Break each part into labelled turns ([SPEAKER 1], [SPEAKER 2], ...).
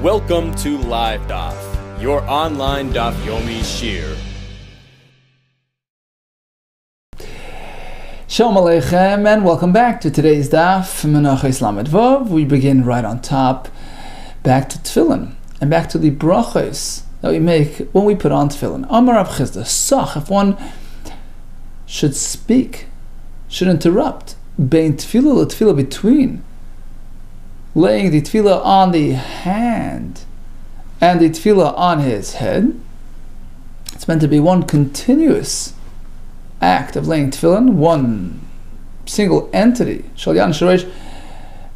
[SPEAKER 1] Welcome to LiveDaf, your online Daf Yomi Shir.
[SPEAKER 2] Shalom Aleichem, and welcome back to today's Daf, Menachos Lamed Vav. We begin right on top, back to Tefillin, and back to the brachos that we make when we put on Tefillin. Amar Rav Chisda, Sach, if one should speak, should interrupt, bein Tefillah l'Tefillah, between laying the Tefillah on the hand and the Tefillah on his head, it's meant to be one continuous act of laying tefillin, one single entity, Shalyan Sharesh,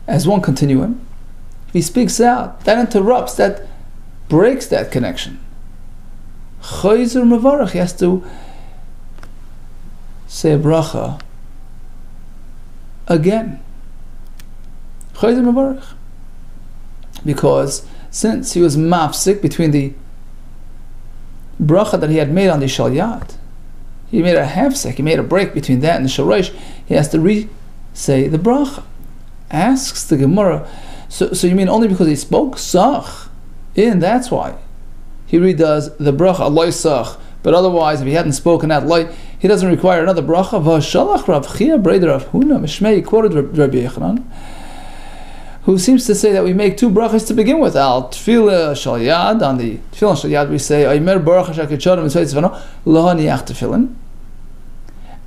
[SPEAKER 2] as one continuum. If he speaks out, that interrupts, that breaks that connection. Chayzer Mevarach, he has to say a bracha again. Chayzer Mevarach. Because since he was mafsik between the bracha that he had made on the Shalyat, he made a hefsek, he made a break between that and the Shoresh, he has to re-say the bracha. Asks the Gemara, so you mean only because he spoke? Sach. That's why. He redoes the bracha, loy sach. But otherwise, if he hadn't spoken that loy, he doesn't require another bracha. V'shalach Rav Chia Breder Rav Huna Mishmei, quoted Rabbi Yochanan, who seems to say that we make two brachas to begin with. Al Tefillah Shalyad, on the Tefillah Shalyad we say Aymer Baruch HaShakachadam Mitzvah Lahaniach Tefillin,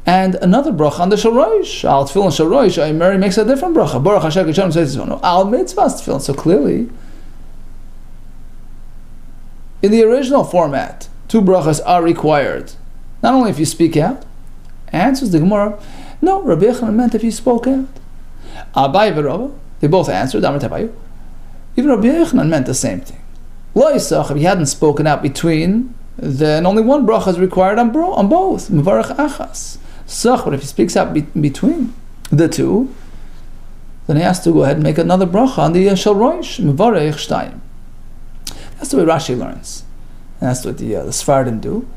[SPEAKER 2] and another bracha on the Shorosh. Al Tefillah Shorosh, Aymer makes a different bracha, Baruch HaShakachadam Mitzvah Al Mitzvah Tefillin. So clearly, in the original format, two brachas are required. Not only if you speak out. Answers the Gemara, no, Rabbi Yochanan meant if you spoke out. Abai v'Rava, they both answered, even Rabbi Yochanan meant the same thing. Lo yisach, if he hadn't spoken out between, then only one bracha is required on both. Mevarach achas. Sach, but if he speaks out between the two, then he has to go ahead and make another bracha on the shel roish. Mevarach shtayim. That's the way Rashi learns. And that's what the Sfardim do.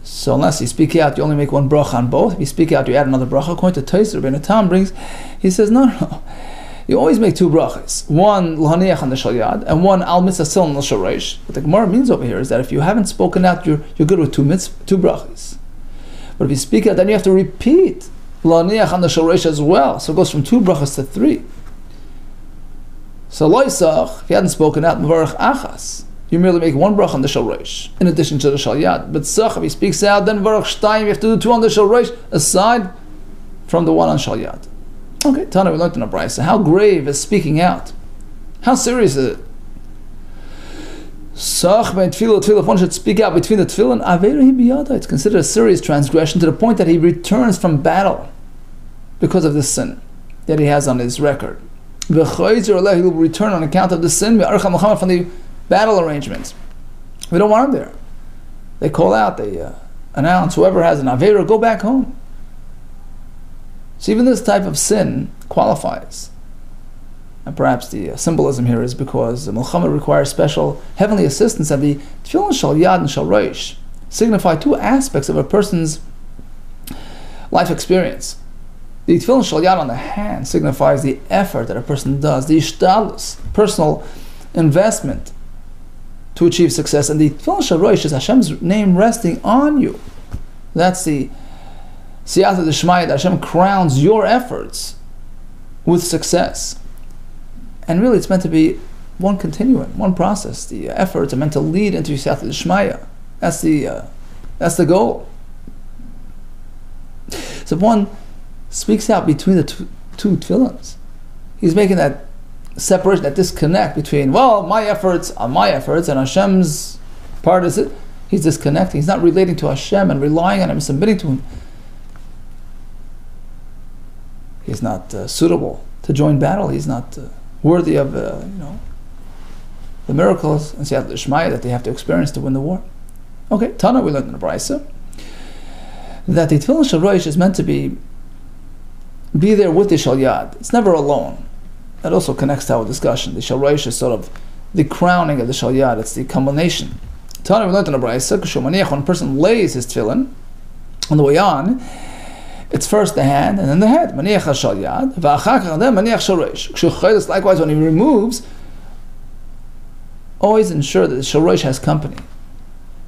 [SPEAKER 2] So unless you speak out, you only make one bracha on both. If you speak out, you add another bracha. According to Tosfos, Rabbeinu Tam brings, he says, no. You always make two brachas. One l'haniach on the shalyad, and one al mitzvah sil on the shoresh. What the Gemara means over here is that if you haven't spoken out, you're good with two brachas. But if you speak out, then you have to repeat l'haniach on the shoresh as well. So it goes from two brachas to three. So lo yisach, if you hadn't spoken out, mevarach achas, you merely make one bracha on the shoresh in addition to the shalyad. But sach, if he speaks out, then mevarach shtayim, you have to do two on the shoresh aside from the one on shalyad. Okay, Tana, we learned in a brayso. How grave is speaking out? How serious is it? Sach ben tefillah, if one should speak out between the tefillin, avera biyada, it's considered a serious transgression to the point that he returns from battle because of this sin that he has on his record. V'chayzer aleh, he will return on account of the sin from the battle arrangements. We don't want him there. They call out, they announce, whoever has an avera, go back home. So even this type of sin qualifies. And perhaps the symbolism here is because the Milchama requires special heavenly assistance, and the Tefillin Shal Yad and Shal Roish signify two aspects of a person's life experience. The Tefillin Shal Yad on the hand signifies the effort that a person does, the ishtadlus, personal investment to achieve success, and the Tefillin Shal Roish is Hashem's name resting on you. That's the Siyata D'Shmaya, that Hashem crowns your efforts with success. And really it's meant to be one continuum, one process. The efforts are meant to lead into Siyata D'Shmaya. That's the goal. So if one speaks out between the two tefillins, he's making that separation, that disconnect between, well, my efforts are my efforts and Hashem's part is it. He's disconnecting. He's not relating to Hashem and relying on Him, submitting to Him. He's not suitable to join battle. He's not worthy of the miracles and Siyata D'Shmaya that they have to experience to win the war. Okay, Tana, we learned in the brayso that the Tefillin Shel Roish is meant to be there with the Shalyad. It's never alone. That also connects to our discussion. The Shel Roish is sort of the crowning of the Shalyad. It's the culmination. Tana, we learned in the brayso, when a person lays his tefillin on the way on, it's first the hand and then the head. Maniach hashal yad, v'achar kach then maniach shel reish. Likewise, when he removes always ensure that the Shalosh has company.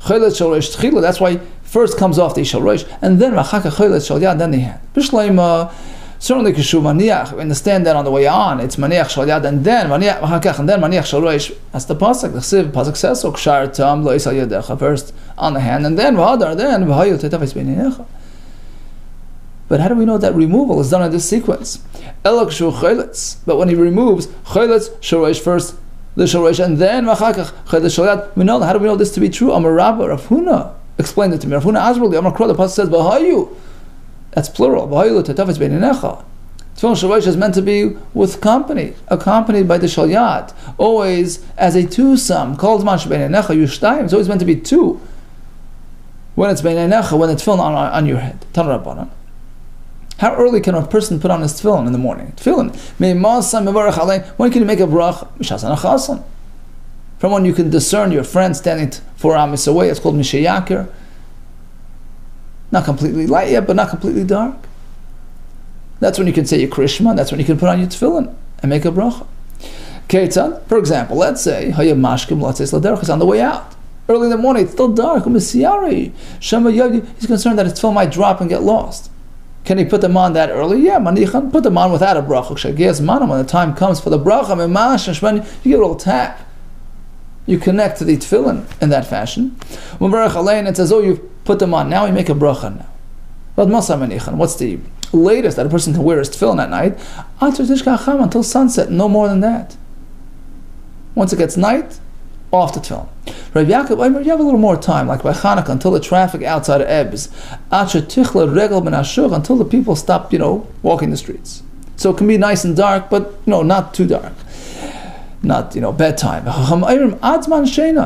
[SPEAKER 2] Cholet Shalosh Tchila, that's why first comes off the Shalosh, and then Machaka Cholet Shalyad, then the hand. Bishleima, certainly Kishu Maniach, we understand that on the way on, it's Maniach Shalyad, and then Maniach Machakach, and then Maniach Shalosh. That's the Pasuk. The Pasuk says, so Kshar Tam Lo Isal Yadecha, first on the hand, and then V'hadar, then V'hayu Tetafis B'neinecha. But how do we know that removal is done in this sequence? Elok Shu Choletz, but when he removes Choletz, Shalosh first, the Shalosh, and then Machakach Choletz Shalyad, we know, how do we know this to be true? Amar Rabba, Rav Huna explained it to me. Rav Huna Azruli, Amar Kro, the Pasuk says, V'hayu. That's plural. Tefillin Shalosh is meant to be with company, accompanied by the Shalyad, always as a twosome. Called Man Shebeinenecha Yushtayim. It's always meant to be two. When it's Beinenecha, when it's tefillin on your head. Tanu Rabbanan. How early can a person put on his tefillin in the morning? Tefillin. When can you make a brach? From when you can discern your friend standing 4 amis away. It's called Mishayakir. Not completely light yet, but not completely dark. That's when you can say your Krishma, that's when you can put on your tefillin and make a bracha. Ketzad, for example, let's say, Hayab Mashkim, let's say Sladerach is on the way out. Early in the morning, it's still dark. He's concerned that his tefillin might drop and get lost. Can he put them on that early? Yeah, Manichan, put them on without a bracha. When the time comes for the bracha, you give a little tap. You connect to the tefillin in that fashion. When it says, oh, you've put them on now, you make a bracha now. But what's the latest that a person can wear his tefillin at night? Until sunset, no more than that. Once it gets night, off the tefillin. Rabbi Yaakov, you have a little more time, like by Hanukkah, until the traffic outside ebbs. Until the people stop, walking the streets. So it can be nice and dark, but not too dark. Not, bedtime.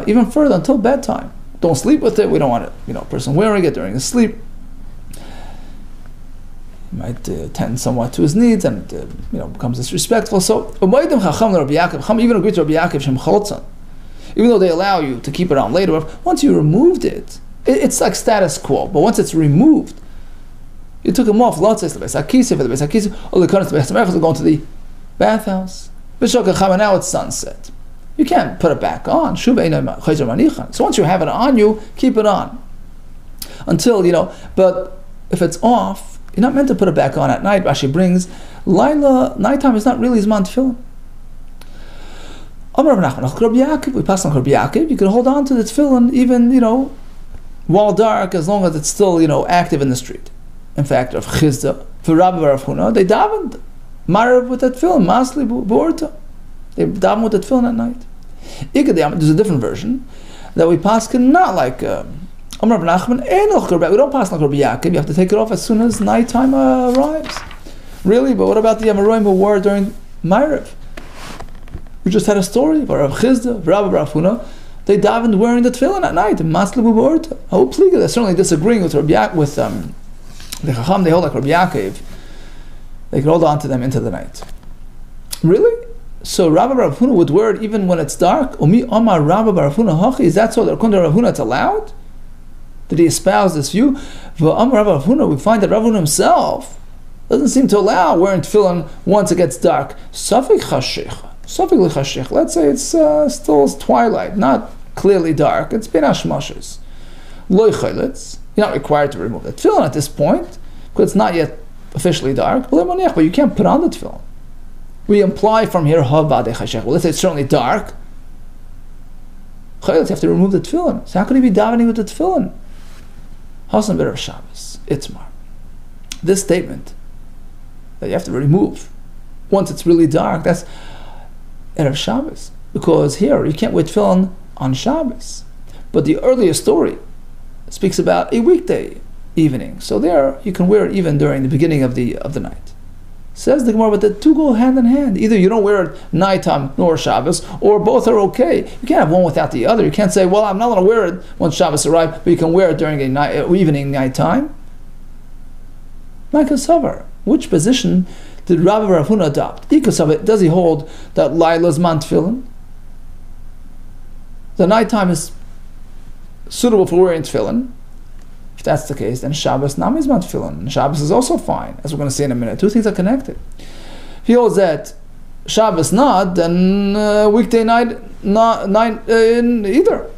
[SPEAKER 2] Even further, until bedtime. Don't sleep with it. We don't want it, a person wearing it during his sleep. He might tend somewhat to his needs and, becomes disrespectful. So, even agreed to Rabbi Yaakov, even though they allow you to keep it on later, once you removed it, it's like status quo. But once it's removed, you took them off. For the Beis HaKisei, or the Beis going to the bathhouse. Now it's sunset. You can't put it back on. So once you have it on you, keep it on. Until, but if it's off, you're not meant to put it back on at night. Rashi brings, nighttime is not really Zman Tefillin. We pass on Rabbi Yaakov. You can hold on to the tefillin even, while dark, as long as it's still, active in the street. In fact, of Chizda, for Rabbi Rav Huna, they davened Marav with that tefillin, Masli Bu'orta. They daven with that tefillin at night. There's a different version that we pass not like Amar Nachman. We don't pass like Rabbi Yaakov. You have to take it off as soon as nighttime arrives. Really, but what about the Amoraim who wore during Marav? We just had a story for Rav Chizda, Rabbi Rav Huna. They davened wearing the tefillin at night. Masli Bu'orta. How pliga? They're certainly disagreeing with Rabbi Yaakov, with the Chacham. They hold like Rabbi Yaakov. They could hold on to them into the night. Really? So Rabbi Rav Huna would wear it even when it's dark? Umi Omar Rabbi Rav Huna Hachi? Is that so that according to Rav Huna it's allowed? Did he espouse this view? V'Amar Rabbi Rav Huna, we find that Rav Huna himself doesn't seem to allow wearing tefillin once it gets dark. Safik chashich. Safik l'chashich. Let's say it's still twilight, not clearly dark. It's bin hashmashis. Lo chayletz. You're not required to remove the tefillin at this point because it's not yet officially dark. But you can't put on the tefillin. We imply from here, well, let's say it's certainly dark. You have to remove the tefillin. So how could he be davening with the tefillin? Hasan B'Erev Shabbos, Itzmar. This statement that you have to remove once it's really dark, that's Erev Shabbos. Because here, you can't wear tefillin on Shabbos. But the earlier story speaks about a weekday evening. So there, you can wear it even during the beginning of the night. Says the Gemara, but the two go hand in hand. Either you don't wear it nighttime nor Shabbos, or both are okay. You can't have one without the other. You can't say, well, I'm not going to wear it once Shabbos arrives, but you can wear it during evening, nighttime. Ma'ikasavar. Which position did Rabbi Rav Huna adopt? Ikasavar, does he hold that Laila's man tefillin? The nighttime is suitable for wearing tefillin. If that's the case, then Shabbos nam is not tefillin. Shabbos is also fine, as we're going to see in a minute. Two things are connected. If he holds that Shabbos not, then weekday night not in either.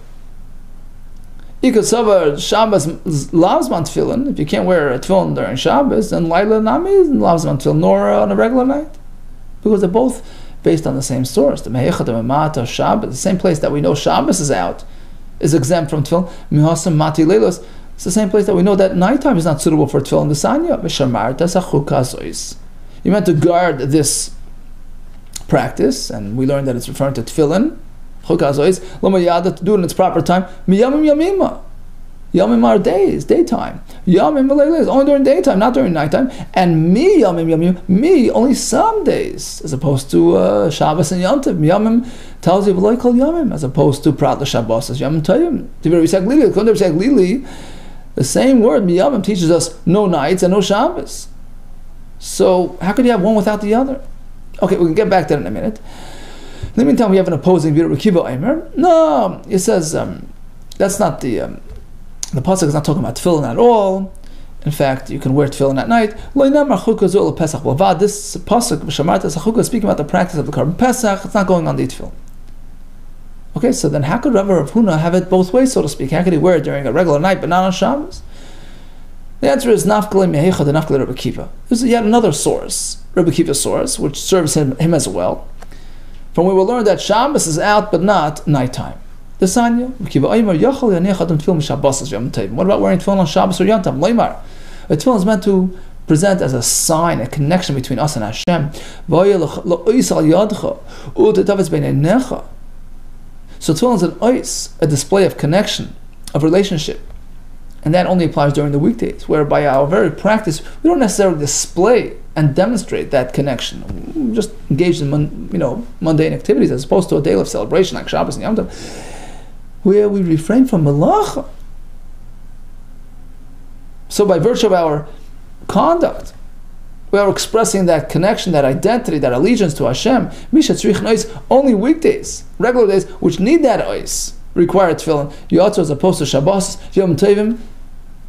[SPEAKER 2] Shabbos lavzman tefillin. If you can't wear a tefillin during Shabbos, then Laila Nami isn't lavzman tefillin, nor on a regular night, because they're both based on the same source. The Mehechad, the Memata, Shabbos, the same place that we know Shabbos is out, is exempt from tefillin. Mihasam Mati Leilos. It's the same place that we know that nighttime is not suitable for tefillin. The Sanya v'shamarta sachukazois. You meant to guard this practice, and we learned that it's referring to tefillin. Chukazois lama yada, to do it in its proper time. Miyamim yamima. Yamim are days, daytime. Yamim is only during daytime, not during nighttime. And mi yamim yamim, mi only some days, as opposed to Shabbos and Yom Tov. Yamim tells you v'loy kol yamim, as opposed to Prat l'Shabbos as Yamim Tayim. The same word miyamim teaches us no nights and no Shabbos. So how could you have one without the other? Okay, we can get back to that in a minute. In the meantime, we have an opposing view of Rekiva Eimer. No, it says that's not the pasuk is not talking about tefillin at all. In fact, you can wear tefillin at night. This pasuk is speaking about the practice of the Korban Pesach. It's not going on the tefillin. Okay, so then how could Rabbi Rav Huna have it both ways, so to speak? How could he wear it during a regular night but not on Shabbos? The answer is Nafkalei Mehechad and Nafkalei Rabbi Kiva. There's yet another source, Rabbi Kiva's source, which serves him as well. From where we learn that Shabbos is out but not nighttime. The Sanya, what about wearing tefillin on Shabbos or Yom Tov? Leimar. A tefillin is meant to present as a sign, a connection between us and Hashem. So tefillin is an ois, a display of connection, of relationship. And that only applies during the weekdays, where by our very practice, we don't necessarily display and demonstrate that connection. We're just engaged in mundane activities as opposed to a day of celebration like Shabbos and Yom Tov, where we refrain from malacha. So by virtue of our conduct, we are expressing that connection, that identity, that allegiance to Hashem. Only weekdays, regular days, which need that ois, require tefillin. Yotzo, as opposed to Shabbos, Yom Tovim,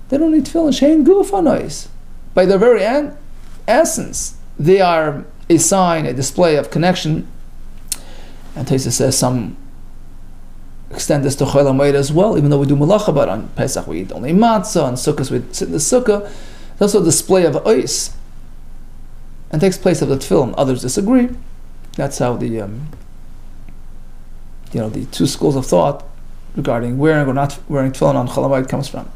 [SPEAKER 2] they don't need tefillin. Shein guf ois. By their very essence, they are a sign, a display of connection. And Taisa says some extend this to Chol HaMoed as well, even though we do malacha, but on Pesach we eat only matzah, on Sukkot we sit in the Sukkah. It's also a display of ois, and takes place of the tefillin. Others disagree. That's how the the two schools of thought regarding wearing or not wearing tefillin on Chol HaMoed comes from.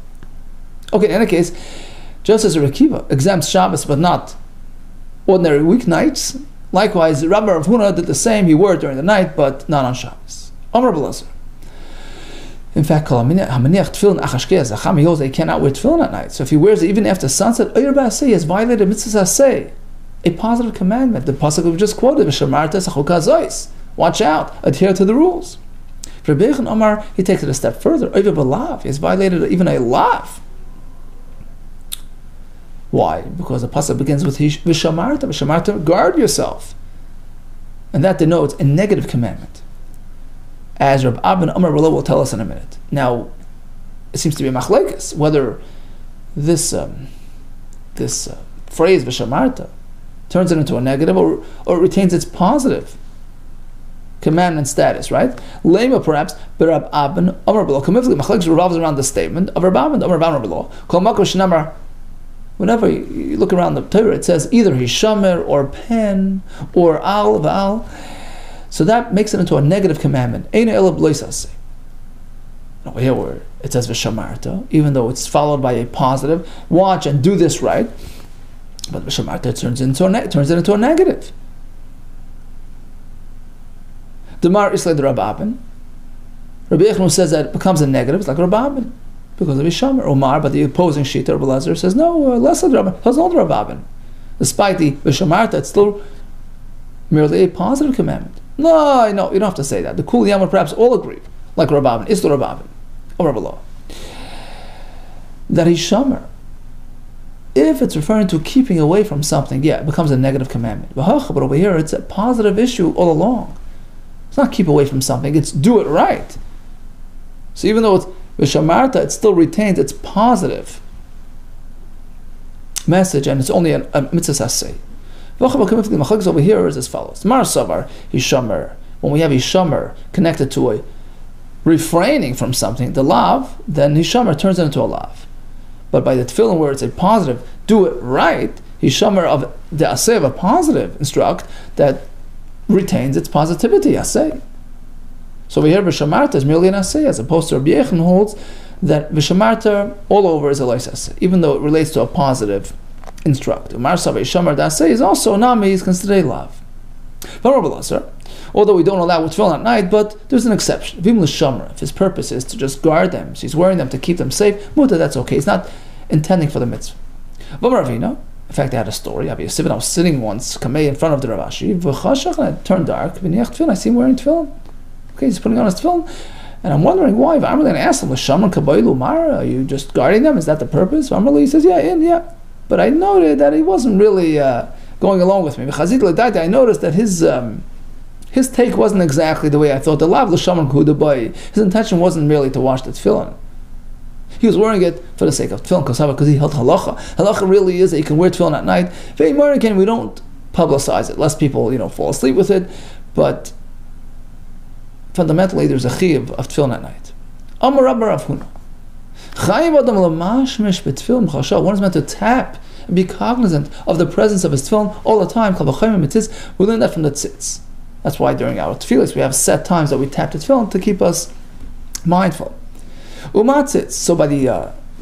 [SPEAKER 2] Okay, in any case, just as a Rekiva exempts Shabbos but not ordinary weeknights, likewise Rabbi Rav Huna did the same. He wore it during the night but not on Shabbos. Amar B'Elazar. In fact, they cannot wear tefillin at night. So if he wears it even after sunset, he has violated mitzvah aseh, a positive commandment. The pasuk we just quoted, watch out, adhere to the rules. For Rabbi Yechon Omar, he takes it a step further. He has violated even a lav. Why? Because the pasuk begins with Vishamarta. Vishamarta, guard yourself. And that denotes a negative commandment, as Rab Abin Amar Rolo will tell us in a minute. Now, it seems to be a machlekes whether this phrase Vishamarta turns it into a negative or retains its positive commandment status, right? Lema perhaps, but Rab Abin Amar Rolo. Machlekes revolves around the statement of Rab Abin Amar Rolo. Kol makor shenamar. Whenever you look around the Torah, it says either hishamer or pen or al v'al. So that makes it into a negative commandment. Eina ela b'lo yisaseh. Now here where it says v'shamarta, even though it's followed by a positive, watch and do this right. But v'shamarta turns it into a negative. Demar islay the Rabbi Abin. Rabbi Yechon says that it becomes a negative. It's like Rabbi Abin, because of Ishamer. Omar, but the opposing Shita, Rabbi Elazar, says no, less of the Rabbi, doesn't hold the Rabbi Abin. Despite the Vishamarta, it's still merely a positive commandment. No, you don't have to say that. The Kul Yamar perhaps all agree, like Rabbi Abin, Isla Rabbi Abin, or Rabbi Allah, that Ishamer, if it's referring to keeping away from something, yeah, it becomes a negative commandment. But over here, it's a positive issue all along. It's not keep away from something, it's do it right. So even though it's Vishamarta, it still retains its positive message, and it's only a mitzvah aseh. The machlekes over here is as follows: Mar Savar Hishamer when we have Hishamer connected to a refraining from something, the lav, then Hishamer turns it into a lav. But by the tefillin where it's a positive, do it right, Hishamer of the aseh of a positive instruct that retains its positivity, aseh. So we hear Vishamarta is merely an aseh, as opposed to Rabbi Yechon holds that Vishamarta all over is a lois aseh, even though it relates to a positive instruct. Marsav Vishamar aseh is also nami, is considered a lav. Although we don't allow with tefillin at night, but there's an exception. If his purpose is to just guard them, so he's wearing them to keep them safe, muta, that's okay. He's not intending for the mitzvah. In fact, I had a story. I was sitting once, kamei, in front of the Ravashi, and it turned dark. I see him wearing tefillin. Okay, he's putting on his tefillin. And I'm wondering why. If Amrli, and I asked him, are you just guarding them? Is that the purpose? Amrli, he says, yeah. But I noted that he wasn't really going along with me. I noticed that his take wasn't exactly the way I thought. The lav l'shamar kudabai. His intention wasn't merely to wash the tefillin. He was wearing it for the sake of tefillin because he held halacha. Halacha really is that you can wear tefillin at night. Very American, we don't publicize it, lest people fall asleep with it. But fundamentally, there's a chiyuv of tefillin at night. Amar Rabba Rav Huna. One is meant to tap and be cognizant of the presence of his tefillin all the time. We learn that from the tzitz. That's why during our tefillas we have set times that we tap the tefillin to keep us mindful. Umatzitz, so by the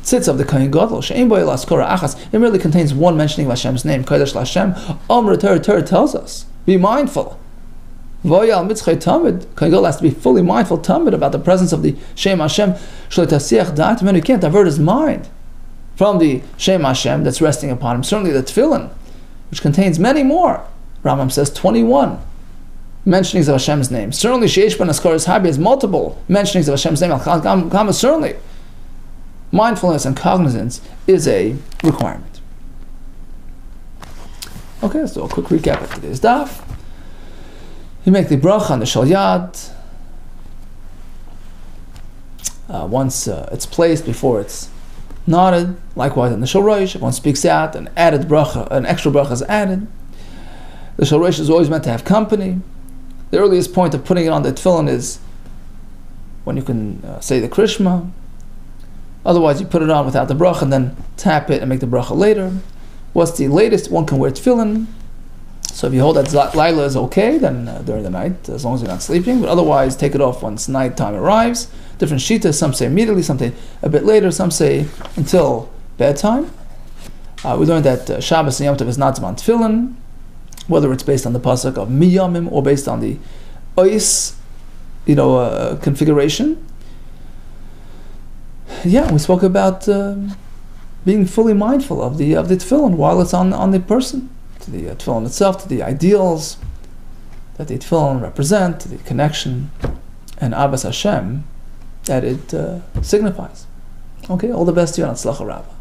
[SPEAKER 2] tzitz of the Kohen Gadol, she'ein bo elaskora achas, it merely contains one mentioning of Hashem's name, Kodesh Lashem. Amr Torah tells us, be mindful. Voyal mitzchay tamid, Kohen Gadol has to be fully mindful tamid about the presence of the Shem Hashem. Shleitasiach dat, man, you can't divert his mind from the Shem Hashem that's resting upon him. Certainly the tefillin, which contains many more. Rambam says 21 mentionings of Hashem's name. Certainly, Sheish Ben Askaris Habi has multiple mentionings of Hashem's name. Certainly, mindfulness and cognizance is a requirement. Okay, so a quick recap of today's daf. You make the bracha on the shalyad. Once it's placed before it's knotted. Likewise, on the shorosh, if one speaks out, an added bracha, an extra bracha is added. The shorosh is always meant to have company. The earliest point of putting it on the tefillin is when you can say the krishma. Otherwise, you put it on without the bracha and then tap it and make the bracha later. What's the latest? One can wear tefillin. So if you hold that Laila is okay, then during the night, as long as you're not sleeping. But otherwise, take it off once nighttime arrives. Different shitas, some say immediately, some say a bit later, some say until bedtime. We learned that Shabbos and Yom Tov is not zman tefillin, whether it's based on the pasuk of miyamim or based on the ois, configuration. Yeah, we spoke about being fully mindful of the tefillin while it's on the person, to the tefillin itself, to the ideals that the tefillin represent, to the connection and Abbas Hashem that it signifies. Okay, all the best to you, and Atzlacha Rabbah.